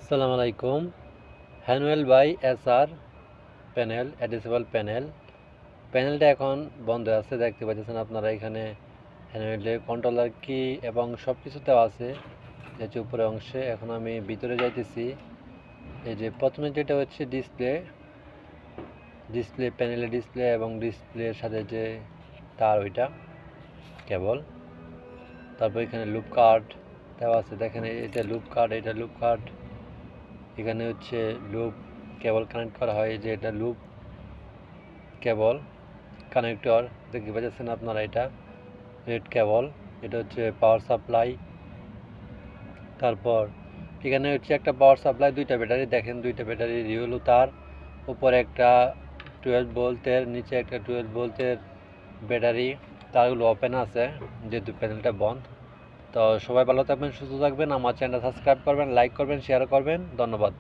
আসসালামু আলাইকুম। হ্যানুয়েল by SR panel adjustable প্যানেলটা এখন বন্ধ আছে, দেখতে পাচ্ছেন আপনারা। এখানে হ্যানুয়েলের কন্ট্রোলার কি এবং সব কিছু দেওয়া আছে যে উপরে অংশে। এখন আমি ভিতরে যাইতেছি। এই যে প্রথমে যেটা হচ্ছে ডিসপ্লে প্যানেলের ডিসপ্লে এবং ডিসপ্লের সাথে যে তার ওইটা কেবল। তারপর এখানে লুপ কার্ড দেওয়া আছে, দেখেন এটা লুপ কার্ড, এটা লুপ কার্ড। এখানে হচ্ছে লুপ কেবল কানেক্ট করা হয়, যে এটা লুপ কেবল কানেক্টর দেখতে পাচ্ছেন আপনারা। এটা রেড কেবল, এটা হচ্ছে পাওয়ার সাপ্লাই। তারপর এখানে হচ্ছে একটা পাওয়ার সাপ্লাই, দুইটা ব্যাটারি, দেখেন দুইটা ব্যাটারি রিয়েলু তার, উপরে একটা 12 ভোল্টের, নিচে একটা 12 ভোল্টের ব্যাটারি। তারগুলো ওপেন আছে যেহেতু প্যানেলটা বন্ধ। তো সবাই ভালো থাকবেন, সুস্থ থাকবেন, আমার চ্যানেলটা সাবস্ক্রাইব করবেন, লাইক করবেন, শেয়ার করবেন। ধন্যবাদ।